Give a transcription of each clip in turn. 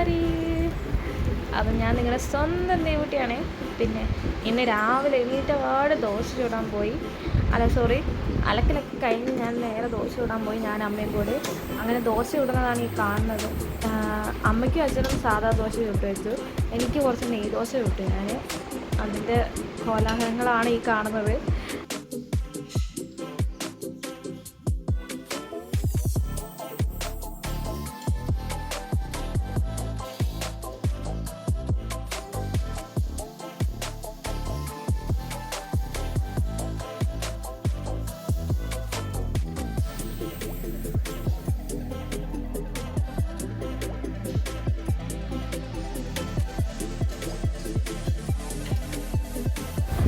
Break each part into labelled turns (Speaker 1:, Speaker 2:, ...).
Speaker 1: കൂട്ടുകാരി. അപ്പം ഞാൻ നിങ്ങളുടെ സ്വന്തം ദേവൂട്ടിയാണ്. പിന്നെ ഇന്ന് രാവിലെ എണീറ്റപാട് ദോശ ചൂടാൻ പോയി. അലക്കലൊക്കെ കഴിഞ്ഞ് ഞാൻ നേരെ ദോശ ചൂടാൻ പോയി, ഞാൻ അമ്മയും കൂടി. അങ്ങനെ ദോശ ചൂടുന്നതാണ് ഈ കാണുന്നത്. അമ്മയ്ക്കും അച്ഛനും സാധാ ദോശ ചുട്ട് വെച്ചു, എനിക്ക് കുറച്ച് നെയ് ദോശ ചുട്ടു. ഞാൻ അതിൻ്റെ കോലാഹലങ്ങളാണ് ഈ കാണുന്നത്.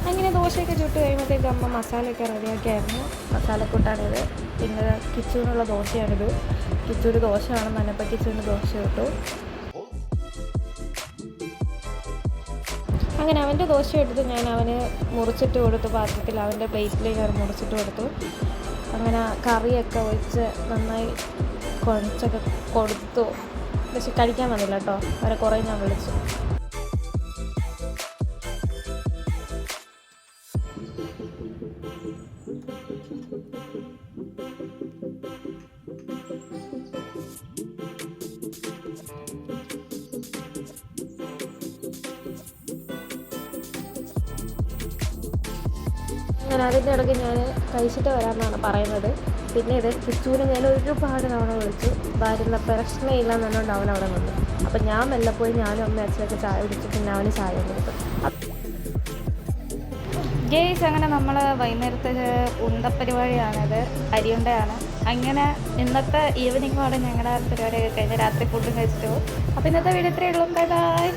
Speaker 1: അങ്ങനെ ദോശയൊക്കെ ചുട്ട് കഴിയുമ്പോഴത്തേക്ക് അമ്മ മസാലയൊക്കെ റെഡിയാക്കിയായിരുന്നു. മസാലക്കൂട്ടാണിത്. പിന്നെ കിച്ചുവിനുള്ള ദോശയാണിത്. കിച്ചൂര് ദോശ വേണം പറഞ്ഞപ്പോൾ കിച്ചുവിന് ദോശ ചുട്ടു. അങ്ങനെ അവൻ്റെ ദോശ എടുത്ത് ഞാൻ അവന് മുറിച്ചിട്ട് കൊടുത്തു പാത്രത്തിൽ. അവൻ്റെ പ്ലേറ്റിലേക്ക് ഞാൻ മുറിച്ചിട്ട് കൊടുത്തു. അങ്ങനെ കറിയൊക്കെ ഒഴിച്ച് നന്നായി കുഴച്ചൊക്കെ കൊടുത്തു. പക്ഷെ കഴിക്കാൻ വന്നില്ല കേട്ടോ, അവരെ കുറേ ഞാൻ വിളിച്ചു. ഞാൻ അതിൻ്റെ ഇടയ്ക്ക് ഞാൻ കഴിച്ചിട്ട് വരാമെന്നാണ് പറയുന്നത്. പിന്നെ ഇത് കിച്ചുവിനെ ഞാൻ ഒരുപാട് തവണ വിളിച്ചു, വരുന്ന പ്രശ്നമില്ല എന്നുകൊണ്ട് അവൻ അവിടെ നിന്നു. അപ്പം ഞാൻ മെല്ലപ്പോയി ഞാനും അമ്മ അച്ഛനൊക്കെ ചായ കുടിച്ചു. പിന്നെ അവന് ചായ കൊടുത്തു.
Speaker 2: ഗേയ്സ്, അങ്ങനെ നമ്മൾ വൈകുന്നേരത്തെ ഉണ്ടപ്പരിപാടിയാണത്, അരിയുണ്ടയാണ്. അങ്ങനെ ഇന്നത്തെ ഈവനിങ്ങോടെ ഞങ്ങളുടെ പരിപാടിയൊക്കെ കഴിഞ്ഞ് രാത്രി ഫുഡും കഴിച്ചിട്ട് പോകും. അപ്പോൾ ഇന്നത്തെ വീഡിയോ ഇത്രയേ ഉള്ളൂ. Bye bye.